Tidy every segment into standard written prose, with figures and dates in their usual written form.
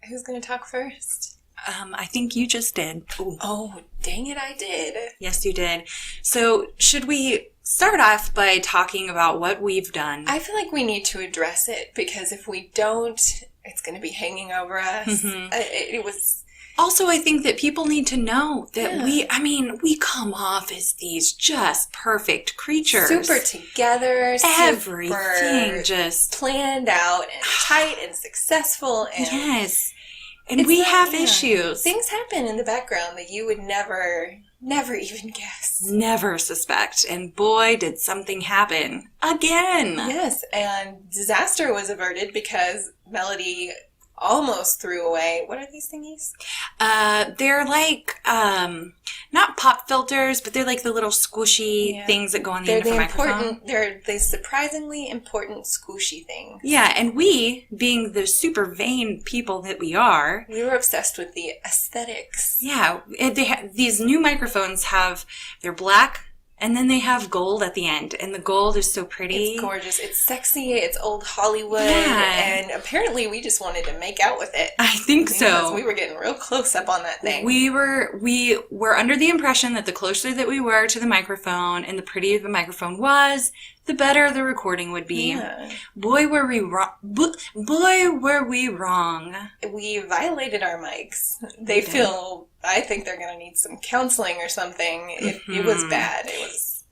Who's going to talk first? I think you just did. Ooh. Oh, dang it, I did. Yes, you did. So should we start off by talking about what we've done? I feel like we need to address it because if we don't, it's going to be hanging over us. Mm-hmm. It was... Also, I think that people need to know that we come off as these just perfect creatures. Super together. Everything super just planned out and tight and successful. And yes. And we have issues. Things happen in the background that you would never even guess. Never suspect. And boy, did something happen. Again. Yes, and disaster was averted because Melody almost threw away. What are these thingies? They're like, not pop filters, but they're like the little squishy things that go on the end of a microphone. They're the surprisingly important squishy things. Yeah, and we, being the super vain people that we are, we were obsessed with the aesthetics. Yeah, these new microphones they're black, and then they have gold at the end, and the gold is so pretty. It's gorgeous. It's sexy. It's old Hollywood. Yeah. And apparently we just wanted to make out with it. I think so. We were getting real close up on that thing. We were under the impression that the closer that we were to the microphone and the prettier the microphone was, the better the recording would be. Yeah. Boy, were we wrong. Boy, were we wrong. We violated our mics. I think they're going to need some counseling or something. It was bad. It was.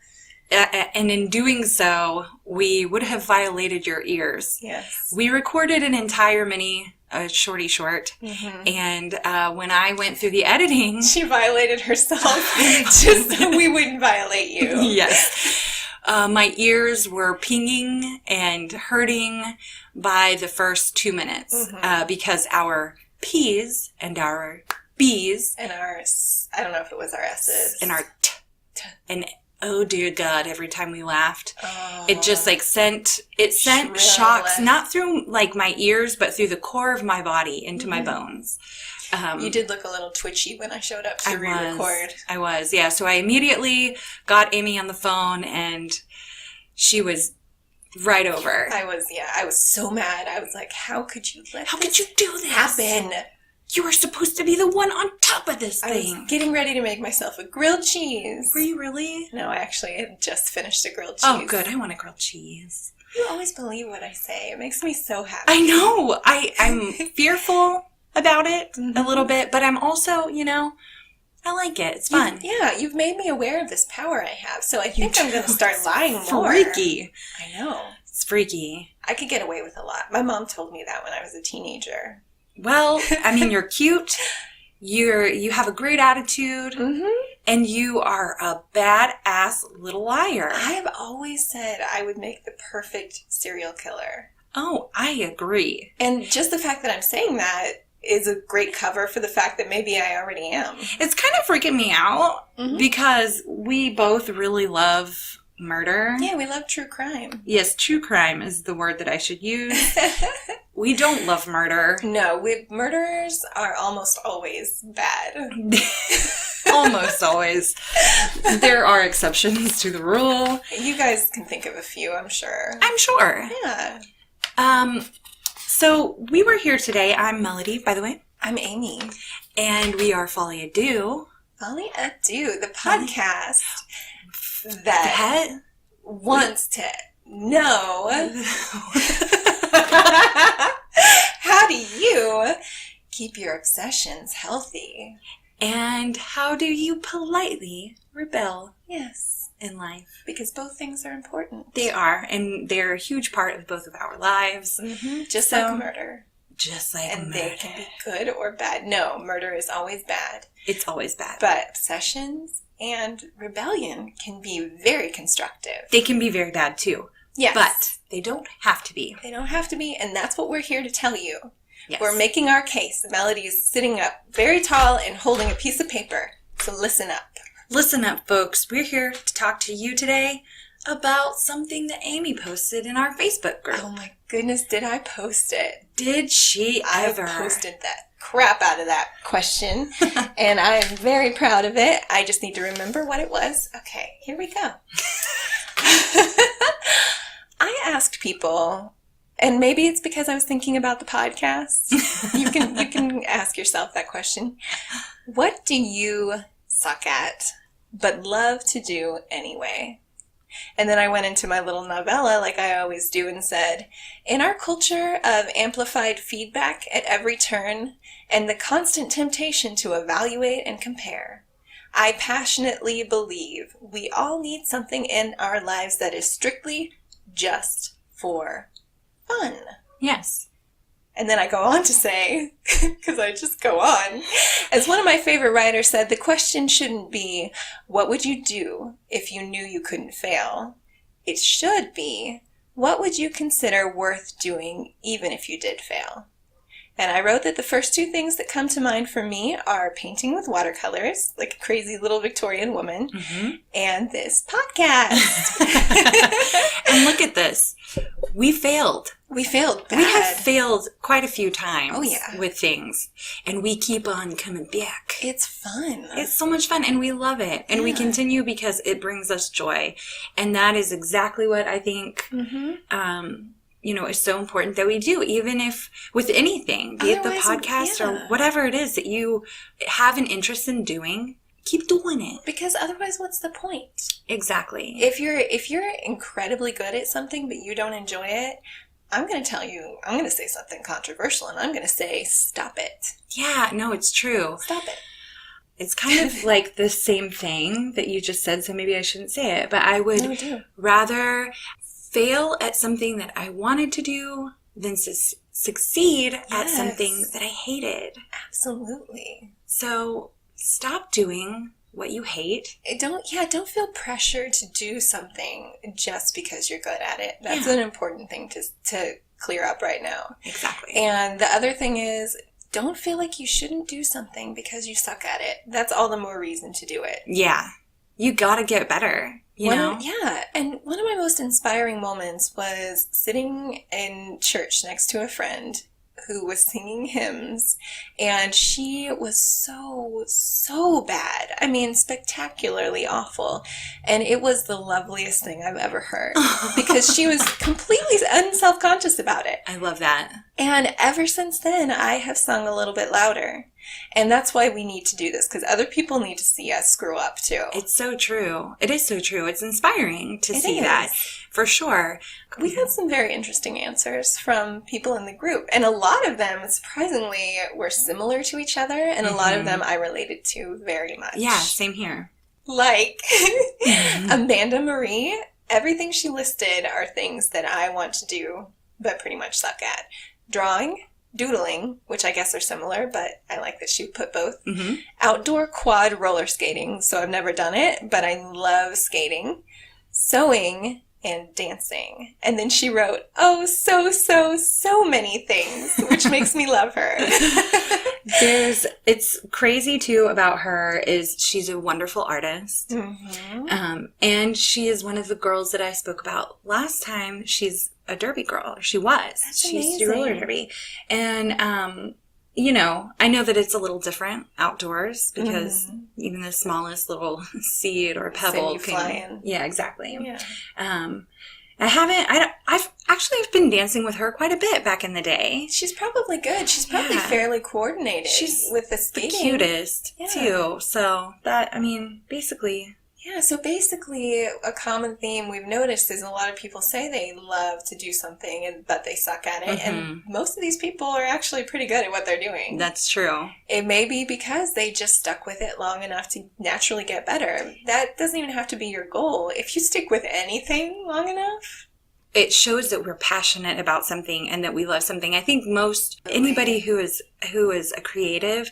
And in doing so, we would have violated your ears. Yes. We recorded an entire mini Shorty short. Mm-hmm. And when I went through the editing... She violated herself just so we wouldn't violate you. Yes. My ears were pinging and hurting by the first 2 minutes because our P's and our B's and our, I don't know if it was our S's. And our and oh dear God, every time we laughed, it just like sent shocks, not through like my ears, but through the core of my body into my bones. You did look a little twitchy when I showed up to re-record. I was, yeah. So I immediately got Amy on the phone, and she was right over. I was so mad. I was like, how could you let this do this happen? You were supposed to be the one on top of this thing. I was getting ready to make myself a grilled cheese. Were you really? No, I actually had just finished a grilled cheese. Oh, good. I want a grilled cheese. You always believe what I say. It makes me so happy. I know. I'm fearful about it a little bit, but I'm also, I like it. It's fun. You've made me aware of this power I have, so I think I'm going to start lying more. Freaky. I know. It's freaky. I could get away with a lot. My mom told me that when I was a teenager. Well, I mean, you're cute. You have a great attitude, and you are a badass little liar. I have always said I would make the perfect serial killer. Oh, I agree. And just the fact that I'm saying that is a great cover for the fact that maybe I already am. It's kind of freaking me out because we both really love murder. Yeah, we love true crime. Yes, true crime is the word that I should use. We don't love murder. No, murderers are almost always bad. Almost always. There are exceptions to the rule. You guys can think of a few, I'm sure. I'm sure. Yeah. So we were here today. I'm Melody, by the way. I'm Amy. And we are Folie, Deux. Folie, Deux, the podcast that wants to know how do you keep your obsessions healthy? And how do you politely rebel? Yes. In life. Because both things are important. They are, and they're a huge part of both of our lives. Just like murder. Just like and murder. They can be good or bad. No, murder is always bad. It's always bad. But obsessions and rebellion can be very constructive. They can be very bad too. Yes. But they don't have to be. They don't have to be, and that's what we're here to tell you. Yes. We're making our case. Melody is sitting up very tall and holding a piece of paper. So listen up. Listen up, folks. We're here to talk to you today about something that Amy posted in our Facebook group. Oh my goodness, did I post it? Did she ever? I posted that crap out of that question, and I am very proud of it. I just need to remember what it was. Okay, here we go. I asked people, and maybe it's because I was thinking about the podcast. You can ask yourself that question. What do you suck at, but love to do anyway? And then I went into my little novella like I always do and said, in our culture of amplified feedback at every turn and the constant temptation to evaluate and compare, I passionately believe we all need something in our lives that is strictly just for fun. Yes. And then I go on to say, because I just go on, as one of my favorite writers said, the question shouldn't be, what would you do if you knew you couldn't fail? It should be, what would you consider worth doing even if you did fail? And I wrote that the first two things that come to mind for me are painting with watercolors, like a crazy little Victorian woman, and this podcast. And look at this. We failed. We failed bad. We have failed quite a few times with things, and we keep on coming back. It's fun. It's so much fun, and we love it. And we continue because it brings us joy. And that is exactly what I think is so important that we do, even if with anything, be it the podcast or whatever it is that you have an interest in doing, keep doing it. Because otherwise, what's the point? Exactly. If you're incredibly good at something but you don't enjoy it, I'm going to say something controversial, and I'm going to say, stop it. Yeah, no, it's true. Stop it. It's kind of like the same thing that you just said, so maybe I shouldn't say it, but I would rather fail at something that I wanted to do than succeed at something that I hated. Absolutely. So stop doing what you hate. Don't feel pressure to do something just because you're good at it. That's an important thing to clear up right now. Exactly. And the other thing is, don't feel like you shouldn't do something because you suck at it. That's all the more reason to do it. Yeah. You gotta get better. You know? Yeah. And one of my most inspiring moments was sitting in church next to a friend who was singing hymns, and she was so bad. I mean, spectacularly awful. And it was the loveliest thing I've ever heard because she was completely unselfconscious about it. I love that. And ever since then, I have sung a little bit louder. And that's why we need to do this, because other people need to see us screw up too. It's so true. It is so true. It's inspiring to see that, for sure. We had some very interesting answers from people in the group. And a lot of them, surprisingly, were similar to each other. And a lot of them I related to very much. Yeah, same here. Like Amanda Marie, everything she listed are things that I want to do, but pretty much suck at. Drawing, doodling, which I guess are similar, but I like that she put both. Outdoor quad roller skating, so I've never done it, but I love skating. Sewing and dancing. And then she wrote, so many things, which makes me love her. It's crazy too about her is she's a wonderful artist. And she is one of the girls that I spoke about last time. She's a derby girl. She was. She used to do roller derby. And, I know that it's a little different outdoors because even the smallest little seed or pebble can... Yeah, exactly. Yeah. I've been dancing with her quite a bit back in the day. She's probably good. She's probably fairly coordinated. She's with the skating. The cutest too. So basically... Yeah, so basically a common theme we've noticed is a lot of people say they love to do something but they suck at it. And most of these people are actually pretty good at what they're doing. That's true. It may be because they just stuck with it long enough to naturally get better. That doesn't even have to be your goal. If you stick with anything long enough... It shows that we're passionate about something and that we love something. I think anybody who is a creative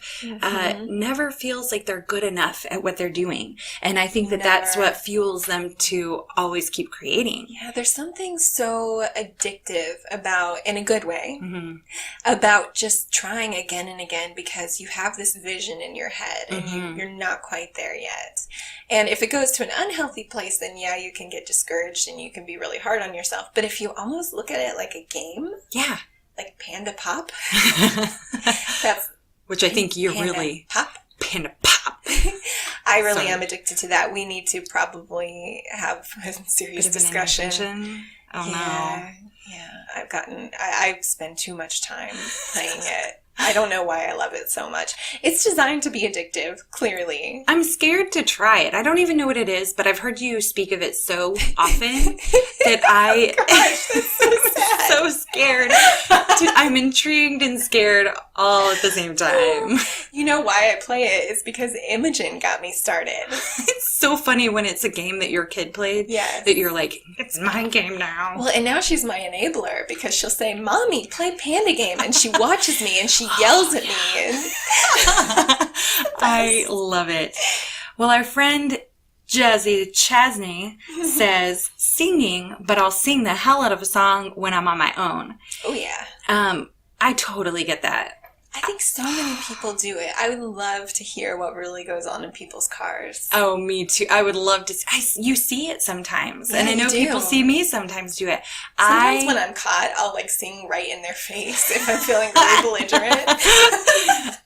never feels like they're good enough at what they're doing. And I think that's what fuels them to always keep creating. Yeah, there's something so addictive about, in a good way, about just trying again and again because you have this vision in your head and you're not quite there yet. And if it goes to an unhealthy place, then you can get discouraged and you can be really hard on yourself. But if you almost look at it like a game, like Panda Pop, which I think you're really Panda Pop. I really am addicted to that. We need to probably have a serious discussion. Oh no. Yeah, I've spent too much time playing it. I don't know why I love it so much. It's designed to be addictive, clearly. I'm scared to try it. I don't even know what it is, but I've heard you speak of it so often that I Gosh, that's so sad. so scared. I'm intrigued and scared all at the same time. You know why I play it? It's because Imogen got me started. It's so funny when it's a game that your kid played. Yes. That you're like, it's my game now. Well, and now she's my enabler because she'll say, Mommy, play Panda Game. And she watches me and she yells at me. And I love it. Well, our friend Chasney says, singing, but I'll sing the hell out of a song when I'm on my own. Oh, yeah. I totally get that. I think so many people do it. I would love to hear what really goes on in people's cars. Oh, me too. I would love to. You see it sometimes. Yeah, and I know you do. people see me sometimes do it. Sometimes when I'm caught, I'll like sing right in their face if I'm feeling really belligerent.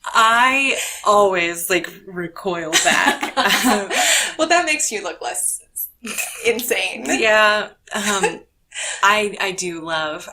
I always like recoil back. Well, that makes you look less insane. Yeah. I do love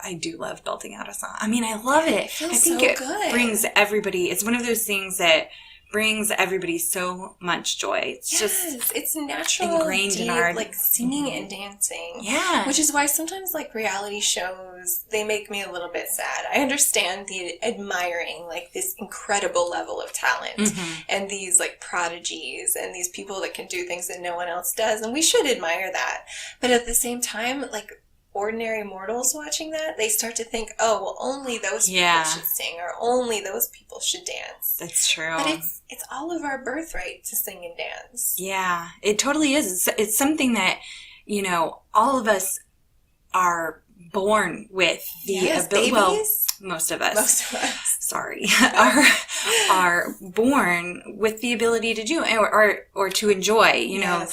belting out a song. I mean, I love it. I think so it good. brings everybody, it's one of those things that brings everybody so much joy. It's just it's natural, ingrained in our like singing and dancing. Yeah. Which is why sometimes like reality shows, they make me a little bit sad. I understand the admiring like this incredible level of talent and these like prodigies and these people that can do things that no one else does, and we should admire that. But at the same time, like ordinary mortals watching that, they start to think, oh, well, only those people should sing or only those people should dance. That's true. But it's all of our birthright to sing and dance. Yeah, it totally is. It's something that, you know, all of us are born with the ability. Well, most of us. Sorry, are born with the ability to do or to enjoy. You know,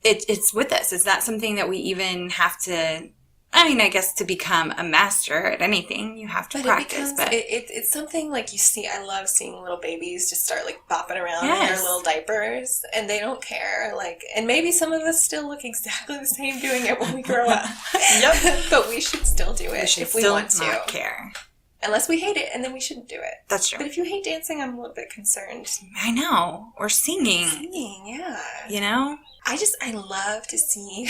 it's with us. It's not something that we even have to. I mean, I guess to become a master at anything, you have to practice. But it's something like you see. I love seeing little babies just start like bopping around in their little diapers, and they don't care. Like, and maybe some of us still look exactly the same doing it when we grow up. But we should still do it if we want to. Not care. Unless we hate it, and then we shouldn't do it. That's true. But if you hate dancing, I'm a little bit concerned. I know. Or singing. Singing, yeah. You know? I love to see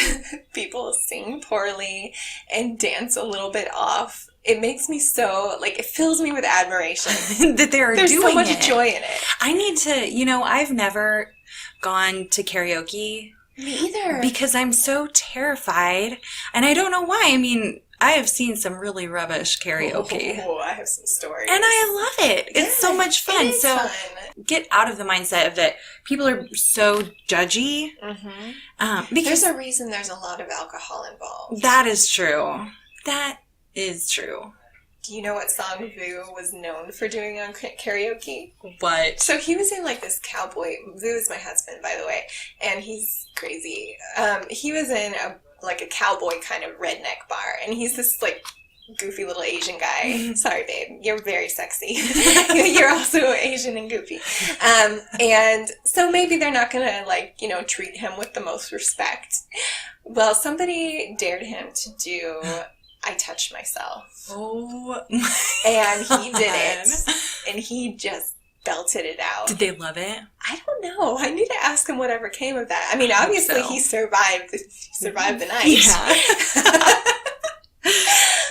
people sing poorly and dance a little bit off. It makes me so, like, it fills me with admiration. That they're There's doing so much it. joy in it. I need to, you know, I've never gone to karaoke. Me either. Because I'm so terrified. And I don't know why. I mean, I have seen some really rubbish karaoke. Oh, I have some stories. And I love it. It's so much fun. It is fun. Get out of the mindset of that people are so judgy. Because there's a reason there's a lot of alcohol involved. That is true. That is true. Do you know what song Vu was known for doing on karaoke? What? So he was in like this cowboy. Vu is my husband, by the way, and he's crazy. He was in a cowboy kind of redneck bar, and he's this like goofy little Asian guy. Sorry, babe, you're very sexy. You're also Asian and goofy. And so maybe they're not gonna treat him with the most respect. Well, somebody dared him to do I Touched Myself. Oh. And he did it. And he just belted it out. Did they love it? I don't know. I need to ask him whatever came of that. I mean, obviously he survived the night. Yeah.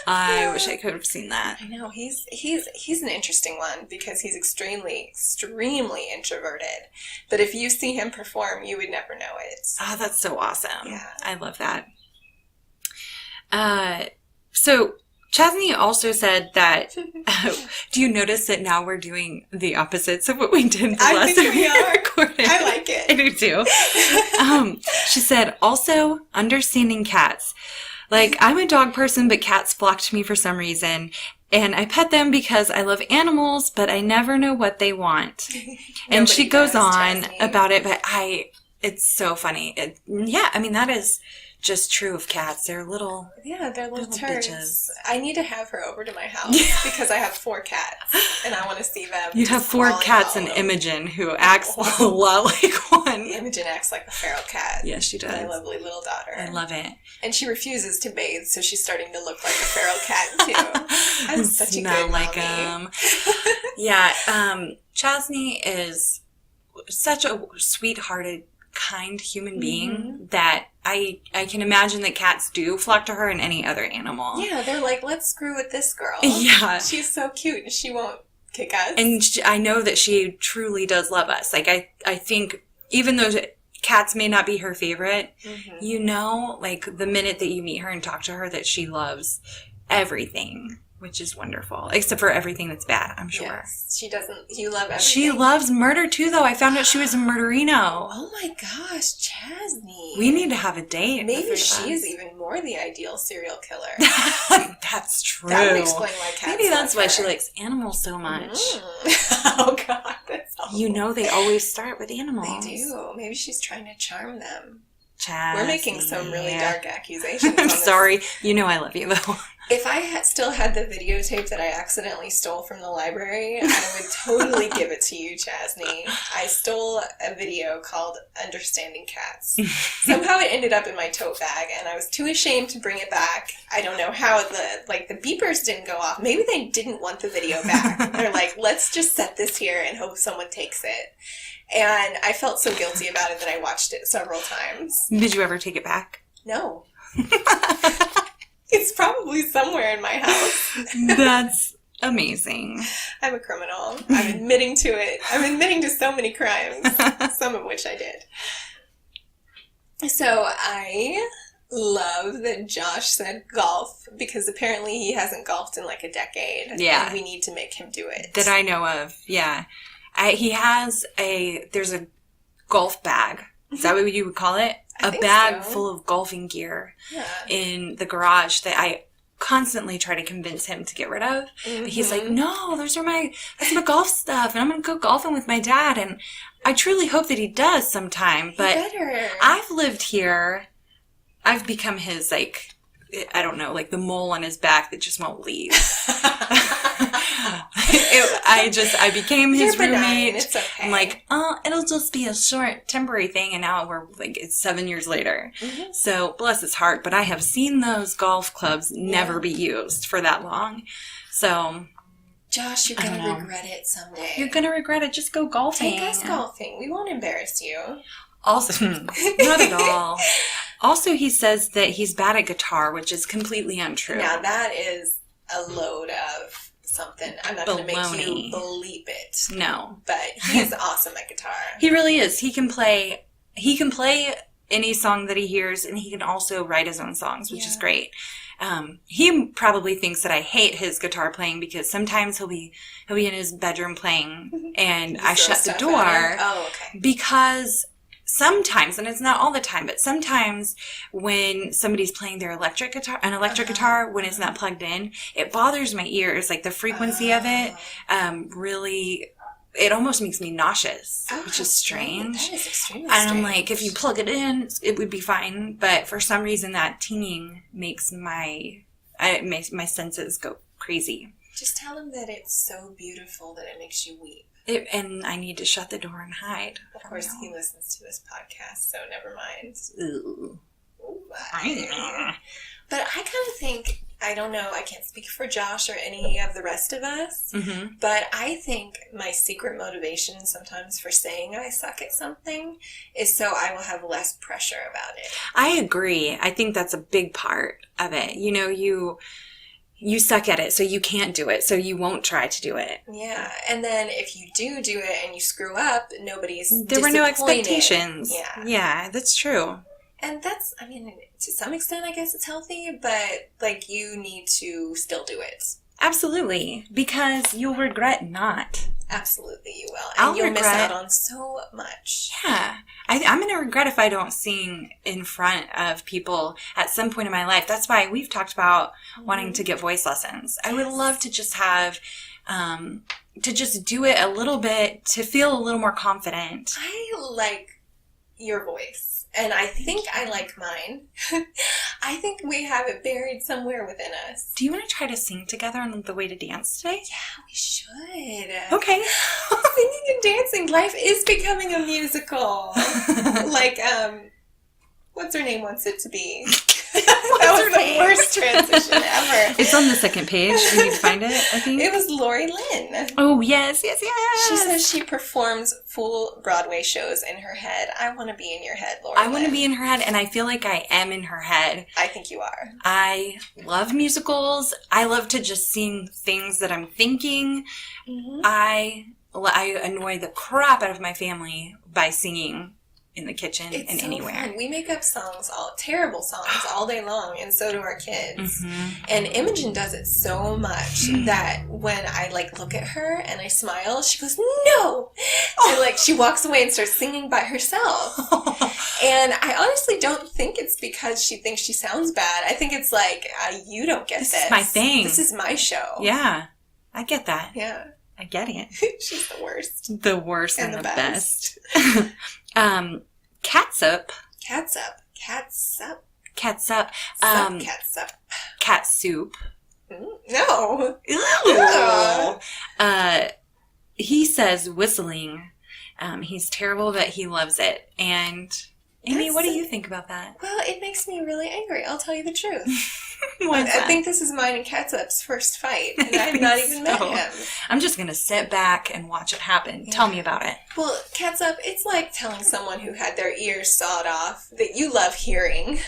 I wish I could have seen that. I know. He's an interesting one because he's extremely, extremely introverted. But if you see him perform, you would never know it. Oh, that's so awesome. Yeah. I love that. So Chasney also said that, do you notice that now we're doing the opposites of what we did the last time we recorded? I like it. I do too. She said, also understanding cats. Like, I'm a dog person, but cats flock to me for some reason. And I pet them because I love animals, but I never know what they want. And she goes on about it, but it's so funny. I mean, that is just true of cats. They're little... Yeah, they're little turds. Bitches. I need to have her over to my house because I have 4 cats, and I want to see them. You have 4 cats and Imogen, who acts a lot like one. Imogen acts like a feral cat. Yes, she does. My lovely little daughter. I love it. And she refuses to bathe, so she's starting to look like a feral cat, too. I'm such a good like mommy. Yeah, Chasney is such a sweethearted, kind human being that I can imagine that cats do flock to her and any other animal. Yeah, they're like, let's screw with this girl. Yeah. She's so cute and she won't kick us. And I know that she truly does love us. Like, I think even though cats may not be her favorite, you know, like the minute that you meet her and talk to her that she loves everything. Which is wonderful. Except for everything that's bad, I'm sure. Yes. She doesn't... You love everything. She loves murder, too, though. I found out she was a murderino. Oh, my gosh. Chasney. We need to have a date. Maybe she is even more the ideal serial killer. That's true. That would explain why cats Maybe that's why her. she likes animals so much. Oh, God. That's awful. You know they always start with animals. They do. Maybe she's trying to charm them. Chasney. We're making some really dark accusations. I'm sorry. You know I love you, though. If I still had the videotape that I accidentally stole from the library, I would totally give it to you, Chasney. I stole a video called Understanding Cats. Somehow it ended up in my tote bag, and I was too ashamed to bring it back. I don't know how the beepers didn't go off. Maybe they didn't want the video back. They're like, let's just set this here and hope someone takes it. And I felt so guilty about it that I watched it several times. Did you ever take it back? No. It's probably somewhere in my house. That's amazing. I'm a criminal. I'm admitting to it. I'm admitting to so many crimes, some of which I did. So I love that Josh said golf because apparently he hasn't golfed in like a decade. Yeah. And we need to make him do it. That I know of, yeah. There's a golf bag. Is that what you would call it? A bag full of golfing gear in the garage that I constantly try to convince him to get rid of. But he's like, no, that's my golf stuff, and I'm going to go golfing with my dad. And I truly hope that he does sometime. But I've lived here. I've become his, like, I don't know, like the mole on his back that just won't leave. I became his roommate. It's okay. I'm like, oh, it'll just be a short, temporary thing, and now it's 7 years later. So, bless his heart, but I have seen those golf clubs never be used for that long. So, Josh, you're going to regret it someday. You're going to regret it. Just go golfing. Take us golfing. We won't embarrass you. Also, not at all. Also, he says that he's bad at guitar, which is completely untrue. Now, that is a load of something. I'm not going to make you believe it. No. But he's awesome at guitar. He really is. He can play any song that he hears, and he can also write his own songs, which is great. He probably thinks that I hate his guitar playing because sometimes he'll be in his bedroom playing, and I shut the door. Oh, okay. Because sometimes, and it's not all the time, but sometimes when somebody's playing their electric guitar, when it's not plugged in, it bothers my ears. Like the frequency of it, really, it almost makes me nauseous, which is strange. That is extremely and strange. I'm like, if you plug it in, it would be fine. But for some reason, that tinging makes my senses go crazy. Just tell him that it's so beautiful that it makes you weep. And I need to shut the door and hide. Of course, he listens to this podcast, so never mind. Ooh. But I kind of think, I don't know, I can't speak for Josh or any of the rest of us, but I think my secret motivation sometimes for saying I suck at something is so I will have less pressure about it. I agree. I think that's a big part of it. You know, you suck at it, so you can't do it, so you won't try to do it. Yeah, and then if you do it and you screw up, nobody's There were no expectations. Yeah, that's true. And that's, I mean, to some extent, I guess it's healthy, but, like, you need to still do it. Absolutely, because you'll regret not. Absolutely, you will. And you'll miss out on so much. Yeah. I'm going to regret if I don't sing in front of people at some point in my life. That's why we've talked about wanting to get voice lessons. I would love to just have, to just do it a little bit, to feel a little more confident. I like your voice. And I think I like mine. I think we have it buried somewhere within us. Do you want to try to sing together on the way to dance today? Yeah, we should. Okay. Singing and dancing. Life is becoming a musical. Like, what's her name wants it to be? That was the worst transition ever. It's on the second page. You need to find it, I think. It was Lori Lynn. Oh, yes. She says she performs full Broadway shows in her head. I want to be in your head, Lori I want to be in her head, and I feel like I am in her head. I think you are. I love musicals. I love to just sing things that I'm thinking. Mm-hmm. I annoy the crap out of my family by singing in the kitchen and so anywhere. Fun. We make up terrible songs all day long, and so do our kids. Mm-hmm. And Imogen does it so much that when I look at her and I smile, she goes, "No!" And she walks away and starts singing by herself. And I honestly don't think it's because she thinks she sounds bad. I think it's you don't get this. This is my thing. This is my show. Yeah. I get that. Yeah. I get it. She's the worst. The worst and the best. Catsup. Catsup. Catsup. Catsup. Cat soup. No. Ew. He says whistling. He's terrible, but he loves it. And Amy, what do you think about that? Well, it makes me really angry. I'll tell you the truth. Why is that? I think this is mine and Catsup's first fight, and I've not even met him. I'm just going to sit back and watch it happen. Yeah. Tell me about it. Well, Catsup, it's like telling someone who had their ears sawed off that you love hearing.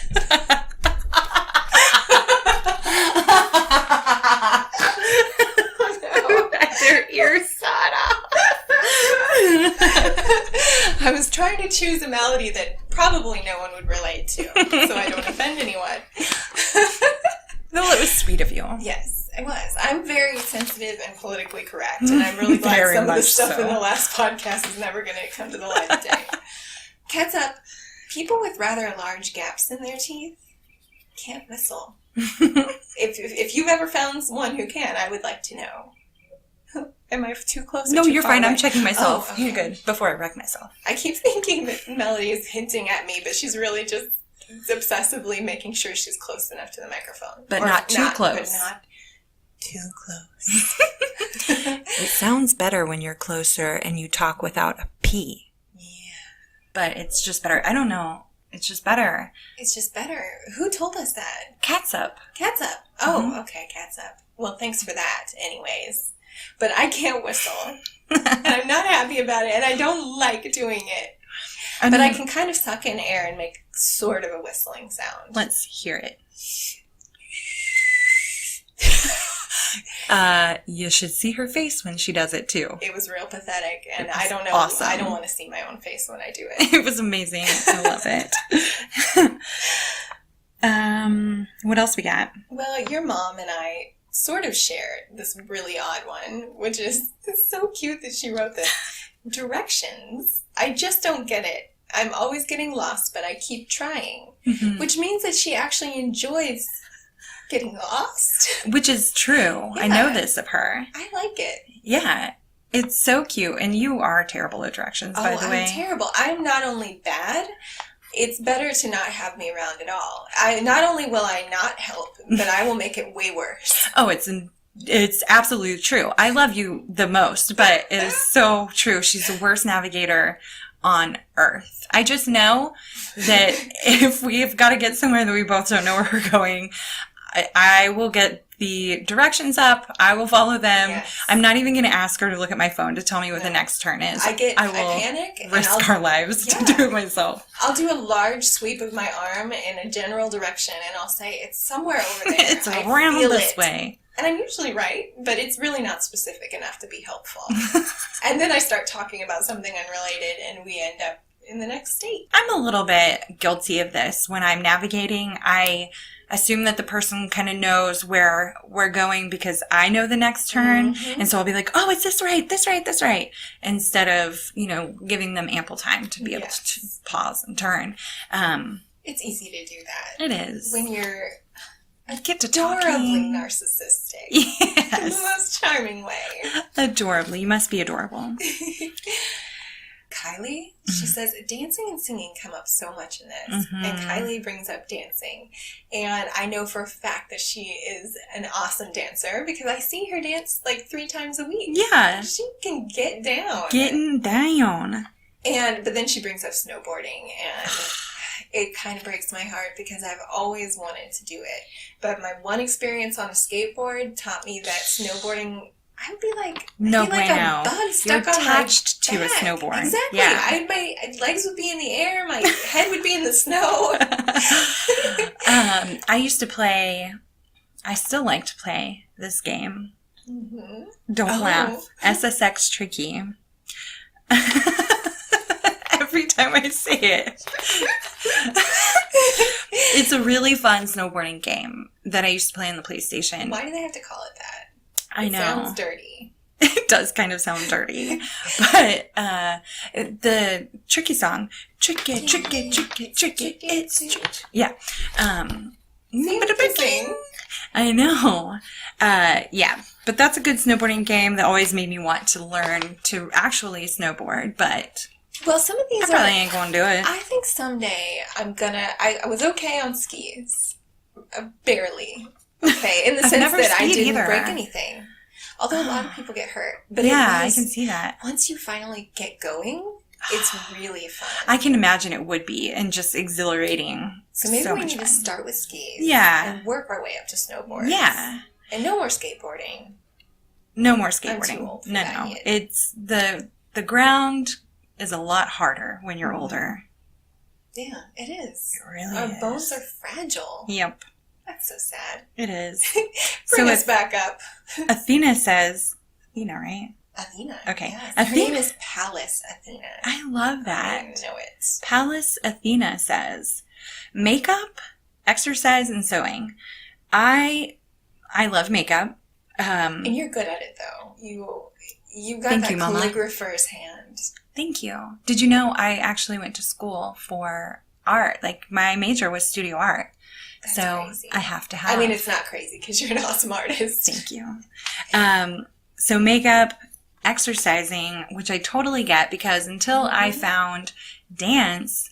Their ears sawed off. I was trying to choose a melody that probably no one would relate to, so I don't offend anyone. Well, it was sweet of you. Yes, it was. I'm very sensitive and politically correct, and I'm really glad some of the stuff in the last podcast is never going to come to the light of day. Catsup, people with rather large gaps in their teeth can't whistle. If you've ever found one who can, I would like to know. Am I too close? No, you're fine. Away? I'm checking myself. Oh, okay. You're good. Before I wreck myself. I keep thinking that Melody is hinting at me, but she's really just obsessively making sure she's close enough to the microphone. But not too close. But not too close. It sounds better when you're closer and you talk without a P. Yeah. But it's just better. I don't know. It's just better. It's just better. Who told us that? Catsup. Catsup. Oh, okay, Catsup. Well, thanks for that, anyways. But I can't whistle. And I'm not happy about it, and I don't like doing it. But I can kind of suck in air and make sort of a whistling sound. Let's hear it. You should see her face when she does it, too. It was real pathetic, and I don't know. Awesome. I don't want to see my own face when I do it. It was amazing. I love it. What else we got? Well, your mom and I sort of shared this really odd one, which is so cute that she wrote this. Directions. I just don't get it. I'm always getting lost, but I keep trying. Mm-hmm. Which means that she actually enjoys getting lost. Which is true. Yeah. I know this of her. I like it. Yeah. It's so cute. And you are terrible at directions, by the way. I'm terrible. I'm not only bad, it's better to not have me around at all. Not only will I not help, but I will make it way worse. Oh, it's absolutely true. I love you the most, but it is so true. She's the worst navigator on earth. I just know that if we've got to get somewhere that we both don't know where we're going, I will get the directions up. I will follow them. Yes. I'm not even going to ask her to look at my phone to tell me what the next turn is. I panic. Risk our lives to do it myself. I'll do a large sweep of my arm in a general direction, and I'll say, it's somewhere over there. It's around this way. And I'm usually right, but it's really not specific enough to be helpful. And then I start talking about something unrelated, and we end up in the next state. I'm a little bit guilty of this. When I'm navigating, I assume that the person kind of knows where we're going because I know the next turn. Mm-hmm. And so I'll be like, oh, it's this right, instead of, giving them ample time to be able to pause and turn. It's easy to do that. It is. When you're adorably narcissistic. Yes. In the most charming way. Adorably. You must be adorable. Kylie. She says dancing and singing come up so much in this. And Kylie brings up dancing. And I know for a fact that she is an awesome dancer because I see her dance like 3 times a week. Yeah. She can get down. Getting down. But then she brings up snowboarding, and it kind of breaks my heart because I've always wanted to do it. But my one experience on a skateboard taught me that snowboarding, I would be like, no like a bug stuck You're on attached my to a back. snowboard. Exactly. Yeah. My legs would be in the air, my head would be in the snow. I used to play, I still like to play this game. Don't laugh. SSX Tricky. Every time I say it. It's a really fun snowboarding game that I used to play on the PlayStation. Why do they have to call it that? I know. It sounds dirty. It does kind of sound dirty. But the Tricky song, Tricky, Tricky, Tricky, Tricky, it's tricky. Yeah. Sing. I know. Yeah. But that's a good snowboarding game that always made me want to learn to actually snowboard, but... Well, some of these I probably ain't gonna do it. I think someday I'm gonna... I was okay on skis. Barely. Okay, in the sense that I didn't break anything. Although a lot of people get hurt. But yeah, I can see that. Once you finally get going, it's really fun. I can imagine it would be, and just exhilarating. So maybe we need to start with skis. Yeah. And work our way up to snowboards. Yeah. And no more skateboarding. No more skateboarding. I'm too old for no. that. It's the ground is a lot harder when you're older. Yeah, it is. It really Our is. bones are fragile. Yep. That's so sad. It is. Bring us back up. Athena says, Athena, right? Athena. Okay. Yes. Athena. Her name is Pallas Athena. I love that. I know it. Pallas Athena says, makeup, exercise, and sewing. I love makeup. And you're good at it, though. You got that calligrapher's hand. Thank you. Did you know I actually went to school for art? Like, my major was studio art. That's so crazy. I have to have... I mean, it's not crazy because you're an awesome artist. Thank you. So makeup, exercising, which I totally get because until I found dance,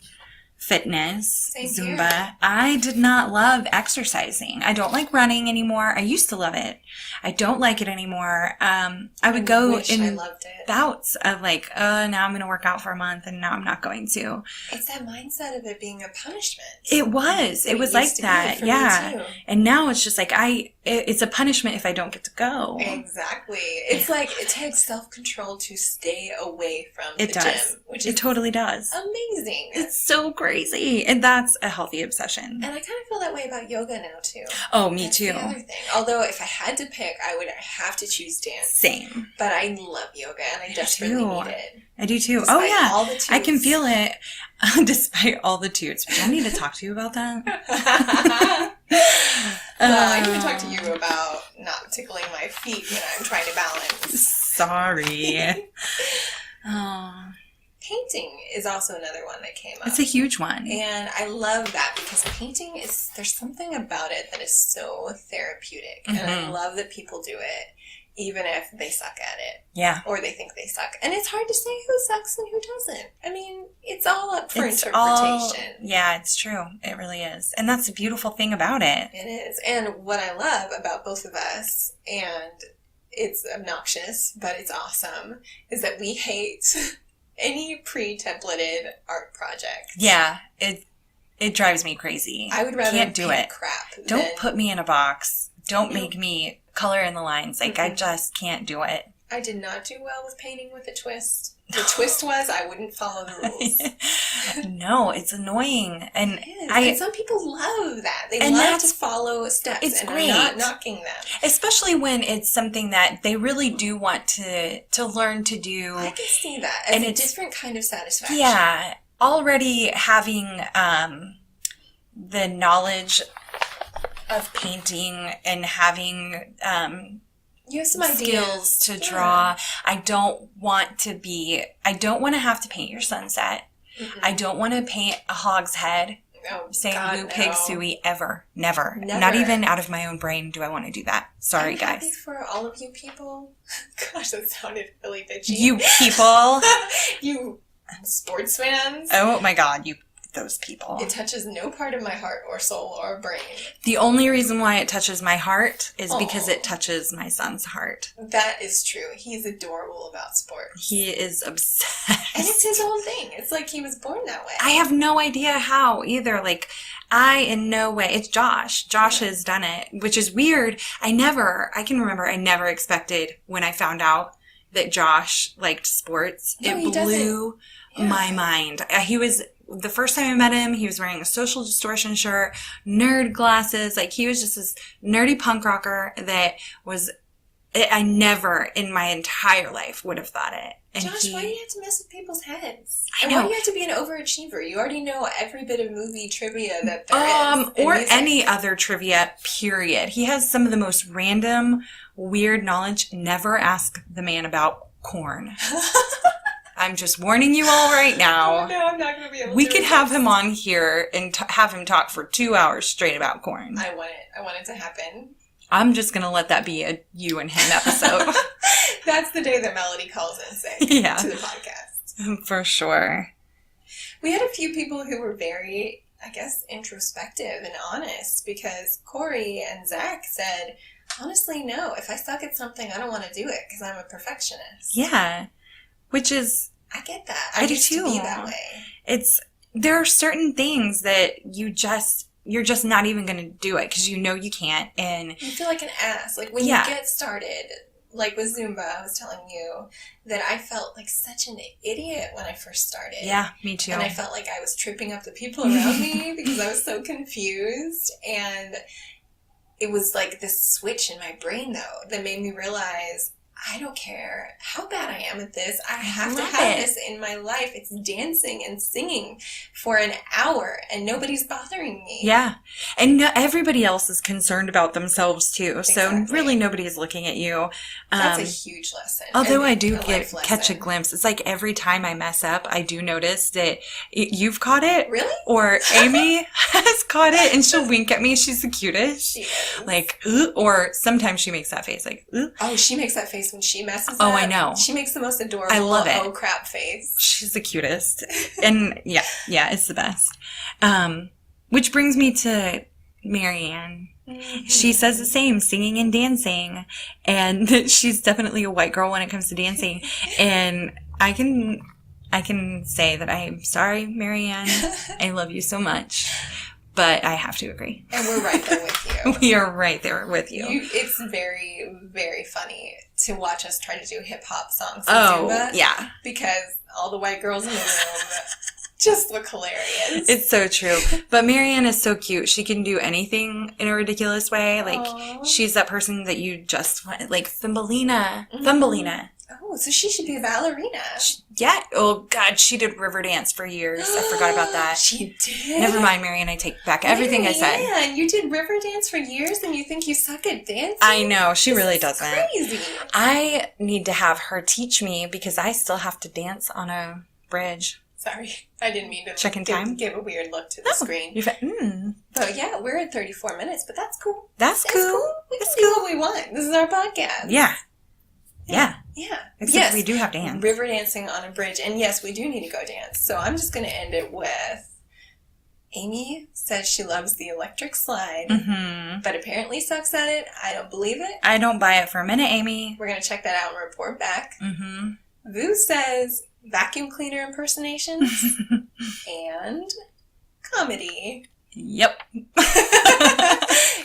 fitness, Zumba, I did not love exercising. I don't like running anymore. I used to love it. I don't like it anymore. I would go in bouts of like, now I'm going to work out for a month and now I'm not going to. It's that mindset of it being a punishment. It was. It was like that. Yeah. And now it's just like, it's a punishment if I don't get to go. Exactly. It's like it takes self-control to stay away from the gym. Which it totally does. Amazing. It's so crazy. And that's a healthy obsession. And I kind of feel that way about yoga now, too. Oh, me too. The other thing. Although if I had to pick, I would have to choose dance. Same. But I love yoga and I desperately need it. I do too. Despite all the yeah. toots. I can feel it despite all the toots. But I need to talk to you about that. Well, I need to talk to you about not tickling my feet when I'm trying to balance. Sorry. Oh. Painting is also another one that came up. It's a huge one. And I love that because painting there's something about it that is so therapeutic. Mm-hmm. And I love that people do it, even if they suck at it. Yeah. Or they think they suck. And it's hard to say who sucks and who doesn't. I mean, it's all up for interpretation. Yeah, it's true. It really is. And that's the beautiful thing about it. It is. And what I love about both of us, and it's obnoxious, but it's awesome, is that we hate any pre-templated art project. Yeah, it drives me crazy. I would rather can't do it. Crap. Don't put me in a box. Don't make me color in the lines. Like, I just can't do it. I did not do well with painting with a twist. The twist was I wouldn't follow the rules. No, it's annoying. And and some people love that. They love to follow steps. It's and great. I'm not knocking them. Especially when it's something that they really do want to learn to do. I can see that. And it's a different kind of satisfaction. Yeah. Already having the knowledge of painting and having you have some skills to draw. I don't want to have to paint your sunset. Mm-hmm. I don't want to paint a hog's head. Blue pig suey ever. Never. Not even out of my own brain do I want to do that. Sorry, I'm guys. Happy for all of you people. Gosh, that sounded really bitchy. You people. You sports fans. Oh my God, those people. It touches no part of my heart or soul or brain. The only reason why it touches my heart is because it touches my son's heart. That is true. He's adorable about sports. He is obsessed. And it's his own thing. It's like he was born that way. I have no idea how either. Like, in no way. It's Josh. Josh has done it, which is weird. I never expected when I found out that Josh liked sports. No, it blew my mind. The first time I met him, he was wearing a Social Distortion shirt, nerd glasses. Like, he was just this nerdy punk rocker that I never in my entire life would have thought it. And Josh, why do you have to mess with people's heads? I know. Why do you have to be an overachiever? You already know every bit of movie trivia that there is. Or any other trivia, period. He has some of the most random, weird knowledge. Never ask the man about corn. I'm just warning you all right now. No, I'm not going to be able to. We could have him on here and have him talk for 2 hours straight about corn. I want it to happen. I'm just going to let that be a you and him episode. That's the day that Melody calls in sick to the podcast. For sure. We had a few people who were very, I guess, introspective and honest, because Corey and Zach said, honestly, no, if I suck at something, I don't want to do it because I'm a perfectionist. Yeah. Which is... I get that. I do used too. to be that way. There are certain things that you're just not even going to do it because you know you can't. And you feel like an ass. Like when you get started, like with Zumba, I was telling you that I felt like such an idiot when I first started. Yeah, me too. And I felt like I was tripping up the people around me because I was so confused. And it was like this switch in my brain, though, that made me realize I don't care how bad I am at this. I have to have this in my life. It's dancing and singing for an hour and nobody's bothering me. Yeah. And everybody else is concerned about themselves too. Exactly. So really nobody is looking at you. That's a huge lesson. Although I do catch a glimpse. It's like every time I mess up, I do notice that you've caught it. Really? Or Amy has caught it and she'll wink at me. She's the cutest. She is. Like, or sometimes she makes that face like, oh, she makes that face when she messes up. Oh, I know. She makes the most adorable, I love it. Oh crap face. She's the cutest. And yeah, it's the best. Which brings me to Marianne. Mm-hmm. She says the same, singing and dancing. And she's definitely a white girl when it comes to dancing. And I can say that I'm sorry, Marianne. I love you so much. But I have to agree. And we're right there with you. We are right there with you. It's very, very funny to watch us try to do hip-hop songs in Zumba. Yeah. Because all the white girls in the room just look hilarious. It's so true. But Marianne is so cute. She can do anything in a ridiculous way. Like, she's that person that you just want. Like, Thumbelina. Mm-hmm. Thumbelina. Oh, so she should be a ballerina. Yeah. Oh, God. She did river dance for years. I forgot about that. She did? Never mind, Marianne. I take back everything I said. Man, you did river dance for years and you think you suck at dancing? I know. She really doesn't. Crazy. I need to have her teach me because I still have to dance on a bridge. Sorry. I didn't mean to give a weird look to the screen. But yeah, we're at 34 minutes, but that's cool. That's cool. We can do what we want. This is our podcast. Yeah. Except we do have to dance. River dancing on a bridge. And yes, we do need to go dance. So I'm just going to end it with Amy says she loves the electric slide, but apparently sucks at it. I don't believe it. I don't buy it for a minute, Amy. We're going to check that out and report back. Vu says vacuum cleaner impersonations and comedy. Yep.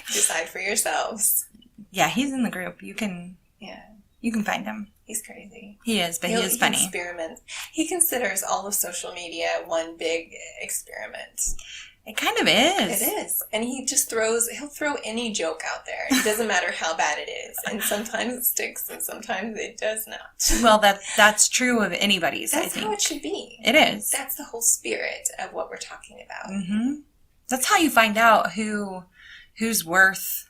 Decide for yourselves. Yeah, he's in the group. You can find him. He's crazy. He is, but he is funny. He experiments. He considers all of social media one big experiment. It kind of is. It is. And he'll throw any joke out there. It doesn't matter how bad it is. And sometimes it sticks and sometimes it does not. Well, that's true of anybody's, I think. That's how it should be. It is. That's the whole spirit of what we're talking about. That's how you find out who's worth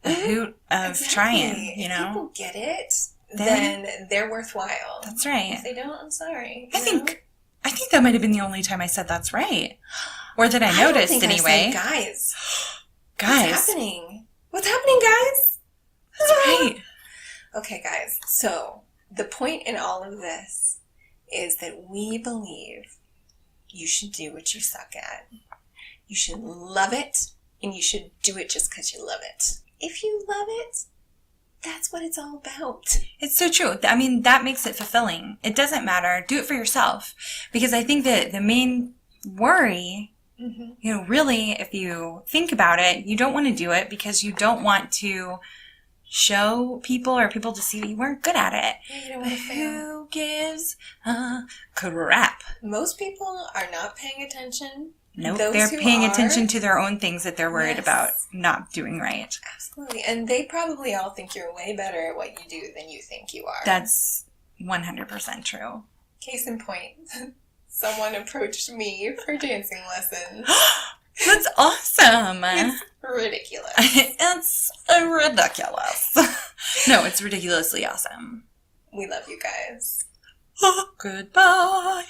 a hoot of trying, you know? If people get it, then they're worthwhile. That's right. If they don't, I'm sorry. I think that might have been the only time I said that's right. Or that I noticed don't think anyway. I said guys. Guys. What's happening? What's happening, guys? That's right. Okay, guys. So, the point in all of this is that we believe you should do what you suck at. You should love it, and you should do it just because you love it. If you love it, that's what it's all about. It's so true. I mean, that makes it fulfilling. It doesn't matter. Do it for yourself. Because I think that the main worry, really, if you think about it, you don't want to do it because you don't want to show people or people to see that you weren't good at it. Yeah, you don't want to fail. Who gives a crap? Most people are not paying attention. Nope, they're paying attention to their own things that they're worried about not doing right. Absolutely. And they probably all think you're way better at what you do than you think you are. That's 100% true. Case in point, someone approached me for dancing lessons. That's awesome. It's ridiculous. It's ridiculous. No, it's ridiculously awesome. We love you guys. Goodbye.